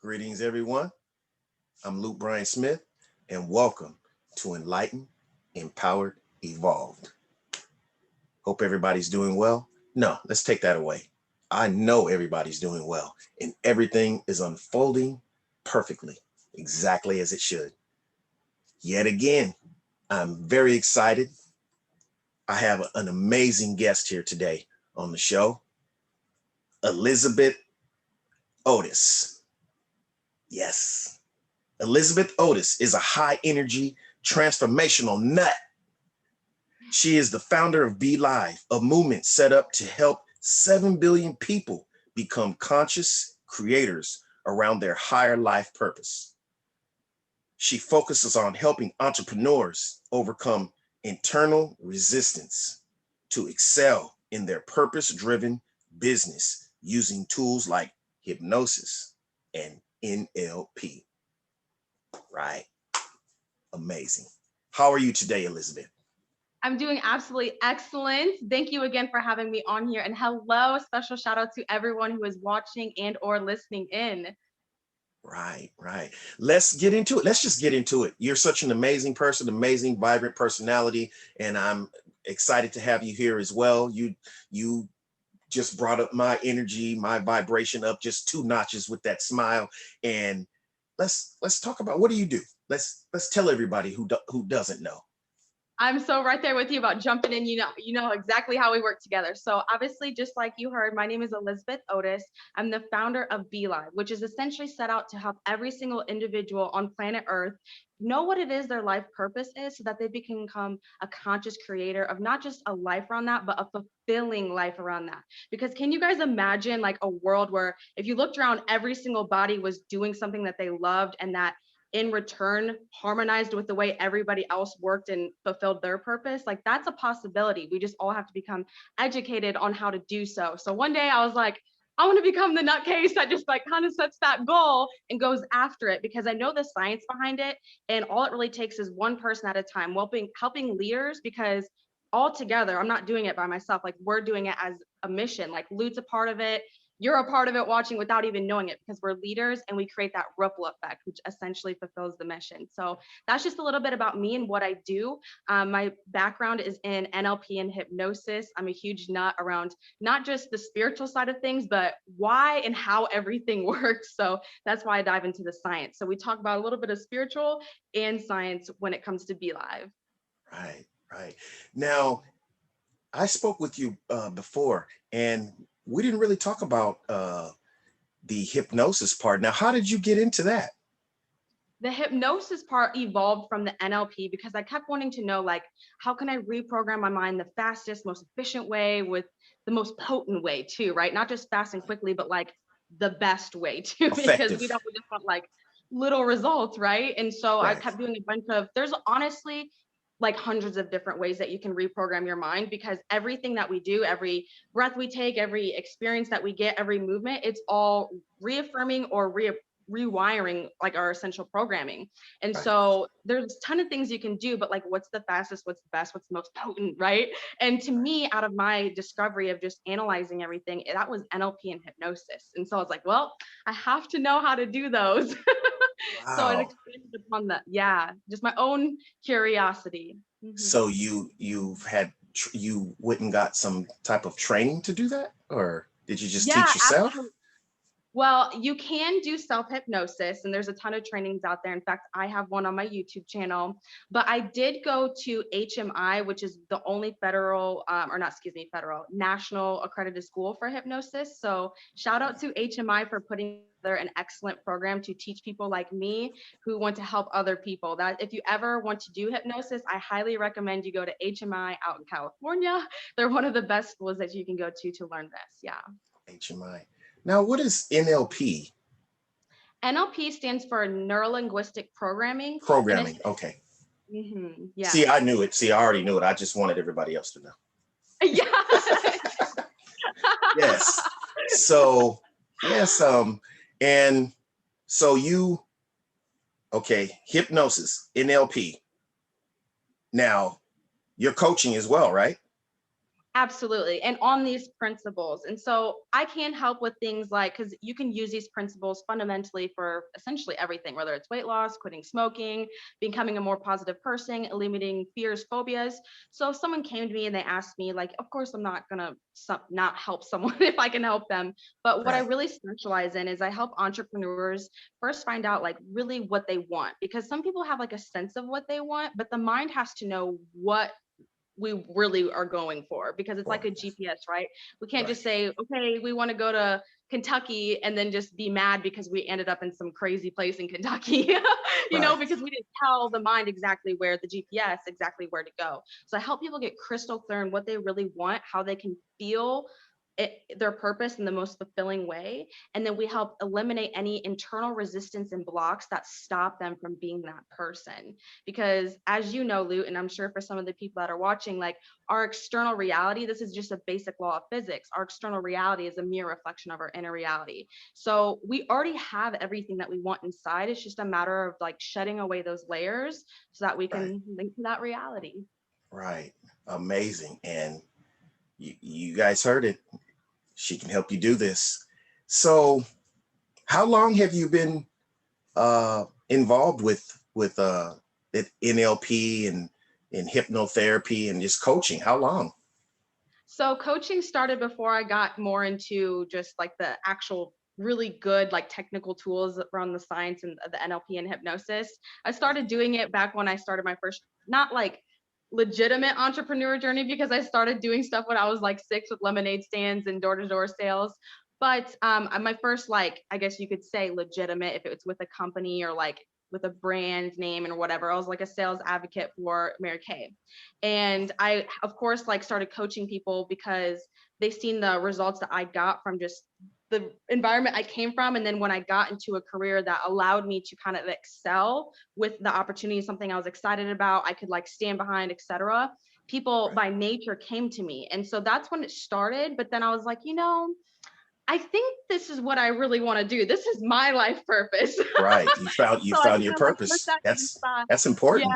Greetings, everyone. I'm Bryon Smith, and welcome to Enlightened, Empowered, Evolved. Hope everybody's doing well. No, let's take that away. I know everybody's doing well, and everything is unfolding perfectly, exactly as it should. Yet again, I'm very excited. I have an amazing guest here today on the show, Elizabeth Otis. Yes. Elizabeth Otis is a high energy, transformational nut. She is the founder of Be Live, a movement set up to help 7 billion people become conscious creators around their higher life purpose. She focuses on helping entrepreneurs overcome internal resistance to excel in their purpose-driven business using tools like hypnosis and NLP. Right? Amazing. How are you today, Elizabeth? I'm doing absolutely excellent. Thank you again for having me on here. And hello, special shout out to everyone who is watching and or listening in. Right. Let's get into it. Let's just get into it. You're such an amazing person, amazing, vibrant personality, and I'm excited to have you here as well. You just brought up my energy, my vibration up just 2 notches with that smile. And let's talk about, what do you do? Let's tell everybody who doesn't know. I'm so right there with you about jumping in. You know exactly how we work together. So obviously, just like you heard, my name is Elizabeth Otis. I'm the founder of Be Live, which is essentially set out to help every single individual on planet Earth know what it is their life purpose is so that they can become a conscious creator of not just a life around that, but a fulfilling life around that. Because can you guys imagine like a world where if you looked around, every single body was doing something that they loved and that in return harmonized with the way everybody else worked and fulfilled their purpose? Like that's a possibility. We just all have to become educated on how to do so. So one day I was like, I want to become the nutcase that just like kind of sets that goal and goes after it, because I know the science behind it. And all it really takes is one person at a time, helping leaders, because all together, I'm not doing it by myself. Like we're doing it as a mission. Like Lute's a part of it, you're a part of it watching without even knowing it, because we're leaders and we create that ripple effect, which essentially fulfills the mission. So that's just a little bit about me and what I do. My background is in NLP and hypnosis. I'm a huge nut around not just the spiritual side of things, but why and how everything works. So that's why I dive into the science. So we talk about a little bit of spiritual and science when it comes to Be Live. Right. Now, I spoke with you before, and we didn't really talk about the hypnosis part. Now, how did you get into that? The hypnosis part evolved from the NLP because I kept wanting to know, like, how can I reprogram my mind the fastest, most efficient way with the most potent way too, right? Not just fast and quickly, but like the best way too, because we Effective. don't we just want like little results, right? And so I Right. kept doing a bunch of, there's honestly like hundreds of different ways that you can reprogram your mind, because everything that we do, every breath we take, every experience that we get, every movement, it's all reaffirming or rewiring like our essential programming. And Right. so there's a ton of things you can do, but like what's the fastest, what's the best, what's the most potent, right? And to me, out of my discovery of just analyzing everything, that was NLP and hypnosis. And so I was like, well, I have to know how to do those. So it Wow. expanded upon that. Yeah, just my own curiosity. Mhm. So you went and got some type of training to do that, or did you just Yeah, teach yourself? absolutely. Well, you can do self hypnosis, and there's a ton of trainings out there. In fact, I have one on my YouTube channel. But I did go to HMI, which is the only federal, or not, excuse me, federal, national accredited school for hypnosis. So shout out to HMI for putting together an excellent program to teach people like me who want to help other people. That if you ever want to do hypnosis, I highly recommend you go to HMI out in California. They're one of the best schools that you can go to learn this. Yeah. HMI. Now, what is NLP? NLP stands for neuro linguistic programming, and it's Programming. Okay. See, yes, I knew it. See, I already knew it. I just wanted everybody else to know. yeah. Yes. So, yes, and so okay, hypnosis, NLP. Now, you're coaching as well, right? Absolutely. And on these principles. And so I can help with things like, because you can use these principles fundamentally for essentially everything, whether it's weight loss, quitting smoking, becoming a more positive person, eliminating fears, phobias. So if someone came to me and they asked me, like, of course, I'm not going to not help someone if I can help them. But what I Right. really specialize in is I help entrepreneurs first find out like really what they want, because some people have like a sense of what they want, but the mind has to know what we really are going for, because it's like Well, a GPS, right? We can't right. just say, okay, we want to go to Kentucky and then just be mad because we ended up in some crazy place in Kentucky, Right. because we didn't tell the mind exactly where the GPS, exactly where to go. So I help people get crystal clear on what they really want, how they can feel their purpose in the most fulfilling way. And then we help eliminate any internal resistance and blocks that stop them from being that person. Because as you know, Lute, and I'm sure for some of the people that are watching, like our external reality, this is just a basic law of physics. Our external reality is a mere reflection of our inner reality. So we already have everything that we want inside. It's just a matter of like shedding away those layers so that we Right. can link to that reality. Right. Amazing. And you guys heard it. She can help you do this. So, how long have you been involved with NLP and in hypnotherapy and just coaching? How long? So coaching started before I got more into just like the actual really good like technical tools around the science and the NLP and hypnosis. I started doing it back when I started my first, not like legitimate entrepreneur journey, because I started doing stuff when I was like 6 with lemonade stands and door-to-door sales. But my first, like, I guess you could say legitimate, if it was with a company or like with a brand name and whatever, I was like a sales advocate for Mary Kay. And I, of course, like started coaching people because they seen the results that I got from just the environment I came from. And then when I got into a career that allowed me to kind of excel with the opportunity, something I was excited about, I could like stand behind, etc. People Right. by nature came to me. And so that's when it started. But then I was like, I think this is what I really want to do. This is my life purpose. Right. You So I found kind your of like put purpose. that to the side. That's Yeah. important.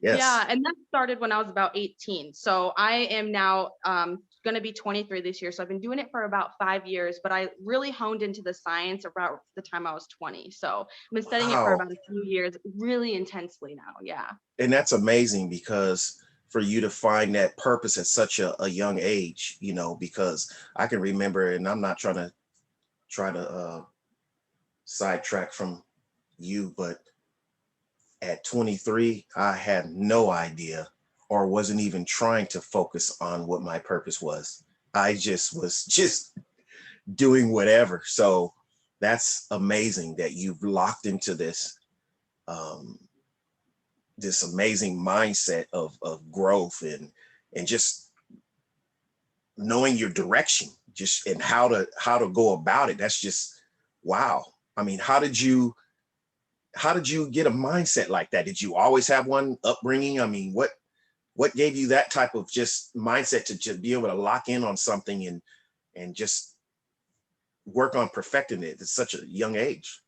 Yeah, Yes. and that started when I was about 18. So I am now going to be 23 this year. So I've been doing it for about 5 years, but I really honed into the science about the time I was 20. So I've been studying it for Wow. about a few years, really intensely now. Yeah. And that's amazing because for you to find that purpose at such a young age, because I can remember, and I'm not try to sidetrack from you, but at 23, I had no idea or wasn't even trying to focus on what my purpose was. I just was just doing whatever. So that's amazing that you've locked into um, this amazing mindset of growth and just knowing your direction, just and how to go about it. That's just wow. I mean, how did you get a mindset like that? Did you always have one upbringing? I mean, what gave you that type of just mindset to just be able to lock in on something and just work on perfecting it at such a young age?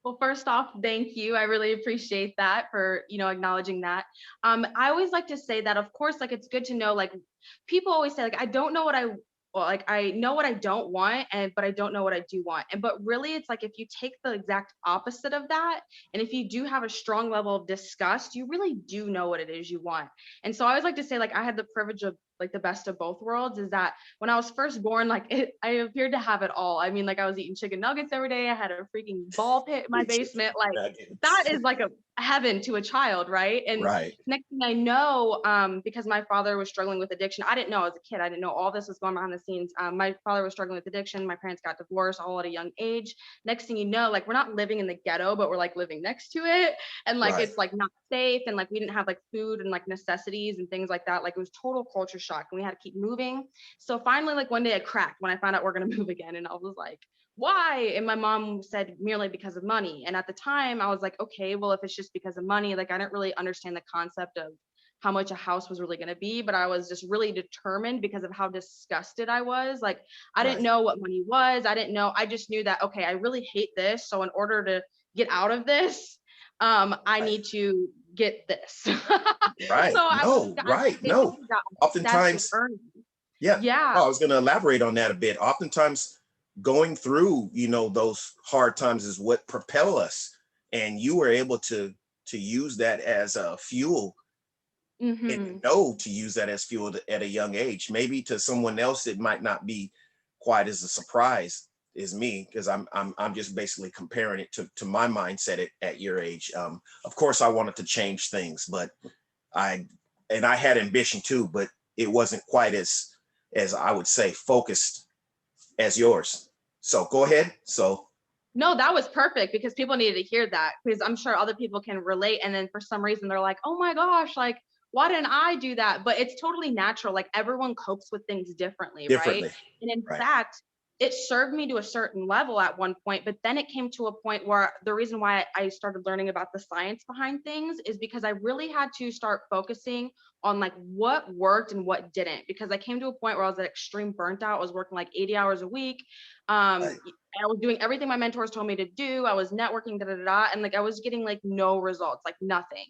Well, first off, thank you. I really appreciate that for, acknowledging that. I always like to say that, of course, like it's good to know, like people always say, like, I don't know what well, like I know what I don't want, but I don't know what I do want. But really it's like if you take the exact opposite of that, and if you do have a strong level of disgust, you really do know what it is you want. And so I always like to say, like, I had the privilege of like the best of both worlds, is that when I was first born, like I appeared to have it all. I mean, like I was eating chicken nuggets every day. I had a freaking ball pit in my basement. Like that Nuggets. is like a heaven to a child, right? And Right, next thing I know, because my father was struggling with addiction, I didn't know as a kid. I didn't know all this was going behind the scenes. My father was struggling with addiction. My parents got divorced all at a young age. Next thing you know, like we're not living in the ghetto, but we're like living next to it, and like right, it's like not safe, and like we didn't have like food and like necessities and things like that. Like it was total culture shock, and we had to keep moving. So finally, like one day it cracked when I found out we're gonna move again, and I was like, why? And my mom said merely because of money. And at the time I was like, okay, well, if it's just because of money, like I didn't really understand the concept of how much a house was really going to be, but I was just really determined because of how disgusted I was. Like I didn't right, know what money was. I didn't know. I just knew that, okay, I really hate this. So in order to get out of this, I right, need to get this. So right. No, I right. No. basically got obsessed with Oftentimes, earning. Yeah. Yeah. Oh, I was going to elaborate on that a bit. Oftentimes, going through, those hard times is what propel us, and you were able to use that as a fuel, and Hmm. know to use that as fuel at a young age. Maybe to someone else, it might not be quite as a surprise as me, because I'm just basically comparing it to my mindset at your age. Of course, I wanted to change things, but I I had ambition too, but it wasn't quite as I would say focused as yours. So go ahead. So No, that was perfect because people needed to hear that, because I'm sure other people can relate. And then for some reason they're like, oh my gosh, like, why didn't I do that? But it's totally natural. Like everyone copes with things differently, right? differently, And in right? fact, it served me to a certain level at one point, but then it came to a point where the reason why I started learning about the science behind things is because I really had to start focusing on like what worked and what didn't, because I came to a point where I was at extreme burnt out. I was working like 80 hours a week. Right, I was doing everything my mentors told me to do. I was networking, da da da, and like I was getting like no results, like nothing.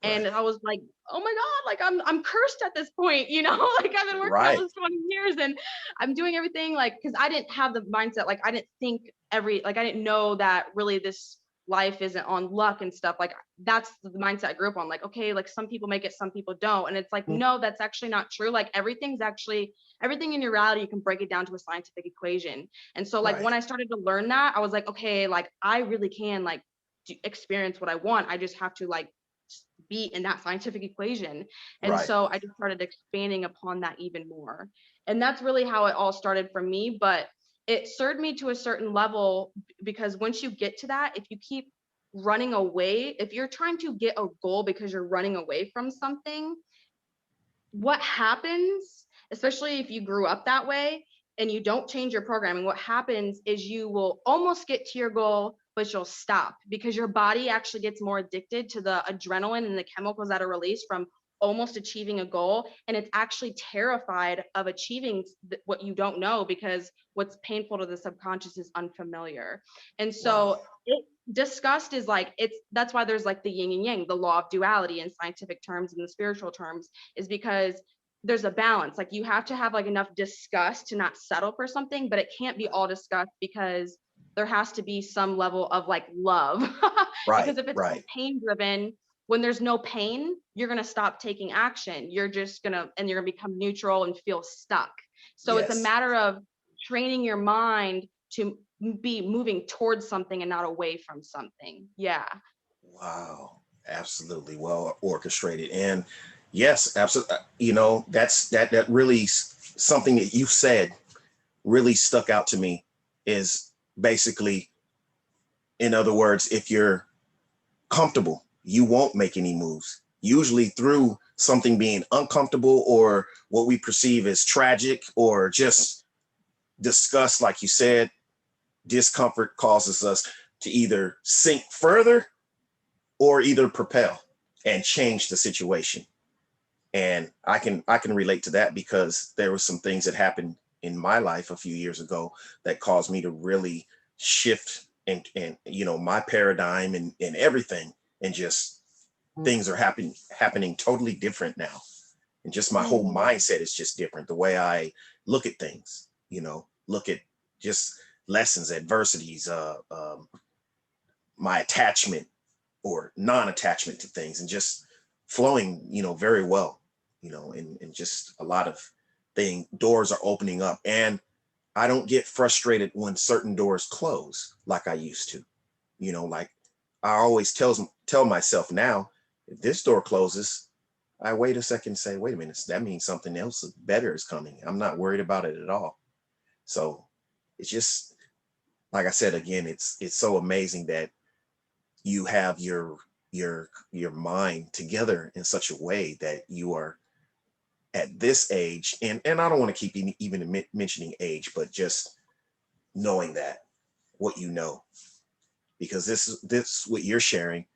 right, And I was like, oh my God, like I'm cursed at this point, you know? Like I've been working right, almost 20 years and I'm doing everything like, because I didn't have the mindset, like I didn't think like I didn't know that really this life isn't on luck and stuff. Like that's the mindset I grew up on. Like, okay, like some people make it, some people don't. And it's like, mm, no, that's actually not true. Like everything in your reality, you can break it down to a scientific equation. And so like right, when I started to learn that, I was like, okay, like I really can like experience what I want. I just have to like be in that scientific equation. And right, so I just started expanding upon that even more. And that's really how it all started for me. But it served me to a certain level, because once you get to that, if you keep running away, if you're trying to get a goal because you're running away from something, what happens, especially if you grew up that way and you don't change your programming, what happens is you will almost get to your goal, but you'll stop because your body actually gets more addicted to the adrenaline and the chemicals that are released from almost achieving a goal. And it's actually terrified of achieving what you don't know, because what's painful to the subconscious is unfamiliar. And wow, so disgust is like, that's why there's like the yin and yang, the law of duality in scientific terms and the spiritual terms, is because there's a balance. Like you have to have like enough disgust to not settle for something, but it can't be all disgust, because there has to be some level of like love. right, Because if it's all right, pain driven, when there's no pain, you're going to stop taking action. You're just going to, and you're going to become neutral and feel stuck. So it's a yes, matter of training your mind to be moving towards something and not away from something. Yeah. wow, absolutely well orchestrated, and yes, absolutely. That really something that you said really stuck out to me is basically, in other words, if you're comfortable, you won't make any moves. Usually through something being uncomfortable or what we perceive as tragic or just disgust, like you said, discomfort causes us to either sink further or either propel and change the situation. And I can relate to that because there were some things that happened in my life a few years ago that caused me to really shift and my paradigm and everything, and just things are happening totally different now, and just my whole Mm-hmm. mindset is just different. The way I look at things, look at just lessons, adversities, my attachment or non-attachment to things, and just flowing, very well, and just a lot of doors are opening up, and I don't get frustrated when certain doors close like I used to. Like I always tell myself now, if this door closes, I wait a second and say, wait a minute, that means something else better is coming. I'm not worried about it at all. So it's just, like I said again, it's so amazing that you have your mind together in such a way that you are at this age, and I don't want to keep even mentioning age, but just knowing that what because this what you're sharing,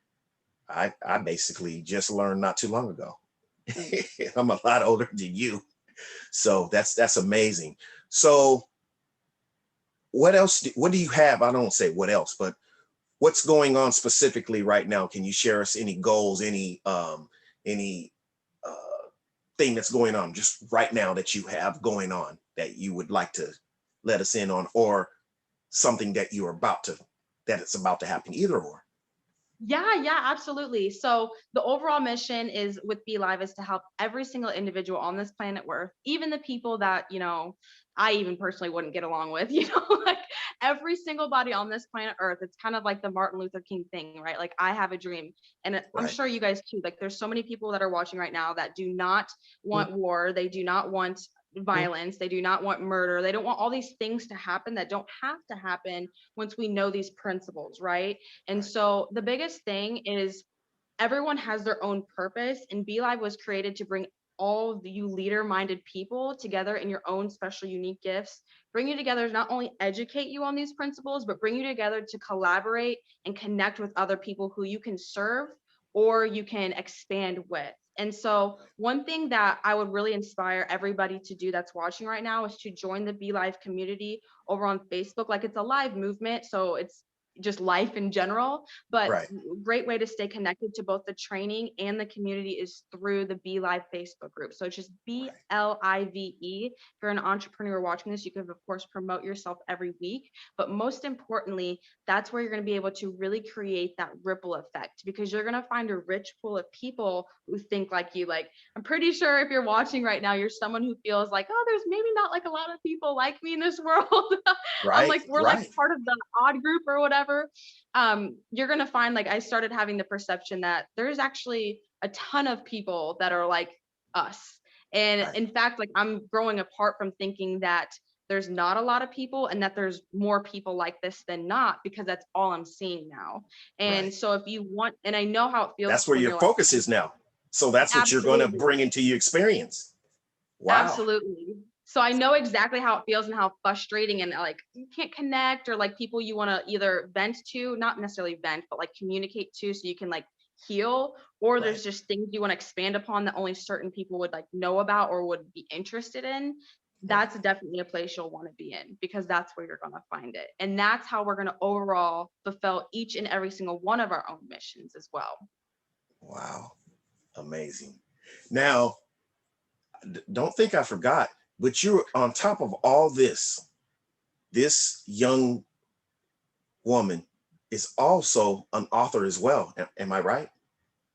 I basically just learned not too long ago. I'm a lot older than you, so that's amazing. So what do you have? I don't say what else, but what's going on specifically right now? Can you share us any goals, any uh thing that's going on just right now that you have going on that you would like to let us in on, or something that you're that it's about to happen, either or? Yeah, yeah, absolutely. So the overall mission is with Be Live is to help every single individual on this planet Earth, even the people that, I even personally wouldn't get along with, like every single body on this planet Earth. It's kind of like the Martin Luther King thing, right? Like I have a dream, and I'm Right. sure you guys too. Like there's so many people that are watching right now that do not want war. They do not want violence. They do not want murder. They don't want all these things to happen that don't have to happen once we know these principles, right? And Right. so the biggest thing is everyone has their own purpose, and Be Live was created to bring all of you leader-minded people together in your own special, unique gifts, bring you together to not only educate you on these principles, but bring you together to collaborate and connect with other people who you can serve or you can expand with. And so one thing that I would really inspire everybody to do that's watching right now is to join the Be Live community over on Facebook. Like it's a live movement, so it's just life in general, but Right. great way to stay connected to both the training and the community is through the Be Live Facebook group. So it's just Right. BLIVE. If you're an entrepreneur watching this, you can of course promote yourself every week, but most importantly, that's where you're going to be able to really create that ripple effect, because you're going to find a rich pool of people who think like you. Like I'm pretty sure if you're watching right now, you're someone who feels like, oh, there's maybe not like a lot of people like me in this world. I'm Right. like, we're like Right. part of the odd group or whatever. You're gonna find, like, I started having the perception that there's actually a ton of people that are like us. And Right. in fact, like I'm growing apart from thinking that there's not a lot of people and that there's more people like this than not, because that's all I'm seeing now. And Right. so if you want, and I know how it feels That's where when your you're like, focus is now. So that's what you're going to absolutely. bring into your experience. Wow. Absolutely. So I know exactly how it feels and how frustrating and like you can't connect, or like people you want to either vent to, not necessarily vent, but like communicate to so you can like heal, or Right. there's just things you want to expand upon that only certain people would like know about or would be interested in. Right. That's definitely a place you'll want to be in, because that's where you're going to find it. And that's how we're going to overall fulfill each and every single one of our own missions as well. Wow. Amazing. Now, don't think I forgot, but you're on top of all this. This young woman is also an author as well. Am I right?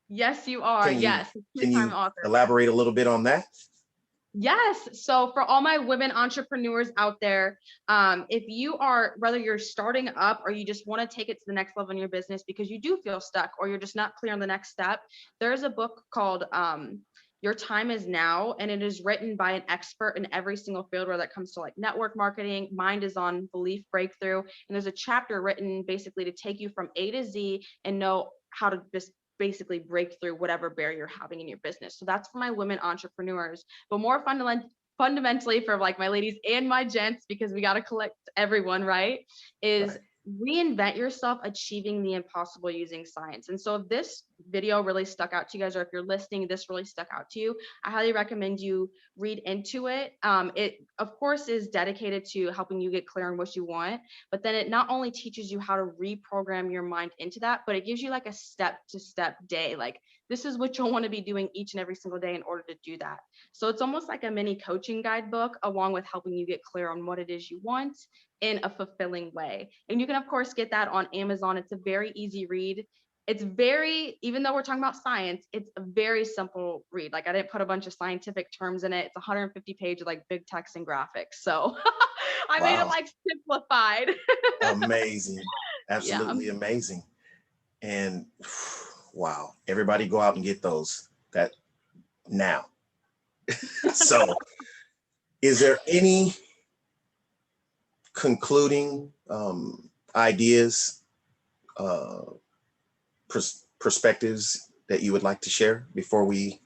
Yes, you are. Can you Yes, a can two-time you author. elaborate a little bit on that? Yes. So for all my women entrepreneurs out there, if you are, whether you're starting up or you just want to take it to the next level in your business because you do feel stuck or you're just not clear on the next step, there's a book called Your Time Is Now, and it is written by an expert in every single field, where that comes to like network marketing. Mine is on belief breakthrough. And there's a chapter written basically to take you from A to Z and know how to just basically break through whatever barrier you're having in your business. So that's for my women entrepreneurs, but more fundamentally for like my ladies and my gents, because we got to collect everyone, right? Is Right. reinvent yourself achieving the impossible using science. And so if this video really stuck out to you guys, or if you're listening, this really stuck out to you, I highly recommend you read into it. It of course is dedicated to helping you get clear on what you want, but then it not only teaches you how to reprogram your mind into that, but it gives you like a step-to-step day. Like this is what you'll want to be doing each and every single day in order to do that. So it's almost like a mini coaching guidebook, along with helping you get clear on what it is you want in a fulfilling way. And you can, of course, get that on Amazon. It's a very easy read. It's very, even though we're talking about science, it's a very simple read. Like I didn't put a bunch of scientific terms in it. It's 150 pages, like big text and graphics. So I made it Wow. like simplified. Amazing. Yeah. Absolutely amazing. And wow, everybody go out and get those that now. So, is there any concluding ideas, uh, perspectives that you would like to share before we?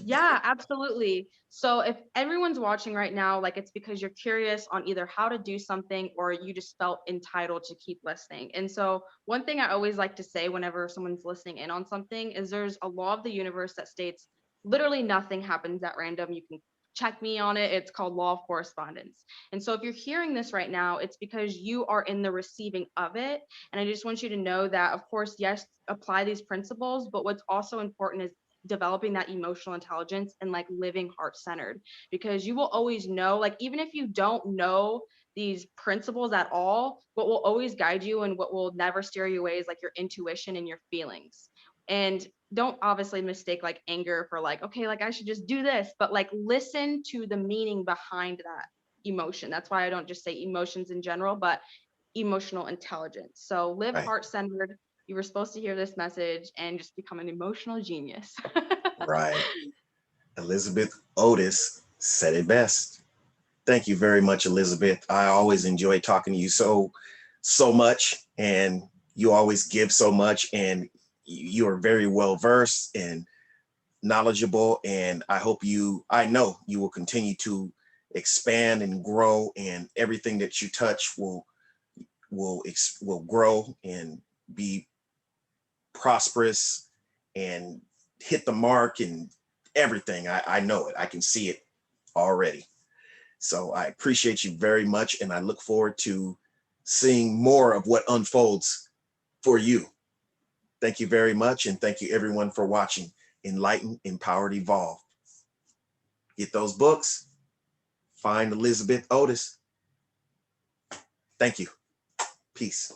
Yeah, absolutely. So if everyone's watching right now, like it's because you're curious on either how to do something or you just felt entitled to keep listening. And so one thing I always like to say whenever someone's listening in on something is there's a law of the universe that states literally nothing happens at random. You can check me on it. It's called law of correspondence. And so if you're hearing this right now, it's because you are in the receiving of it. And I just want you to know that, of course, yes, apply these principles, but what's also important is developing that emotional intelligence and like living heart-centered, because you will always know, like even if you don't know these principles at all, what will always guide you and what will never steer you away is like your intuition and your feelings. And don't obviously mistake like anger for like, okay, like I should just do this, but like listen to the meaning behind that emotion. That's why I don't just say emotions in general, but emotional intelligence. So live Right. heart centered. You were supposed to hear this message and just become an emotional genius. Right. Elizabeth Otis said it best. Thank you very much, Elizabeth. I always enjoy talking to you so much, and you always give so much, and you are very well versed and knowledgeable. And I know you will continue to expand and grow, and everything that you touch will grow and be prosperous and hit the mark and everything. I know it. I can see it already. So I appreciate you very much, and I look forward to seeing more of what unfolds for you. Thank you very much, and thank you everyone for watching Enlighten, Empowered, Evolve. Get those books. Find Elizabeth Otis. Thank you. Peace.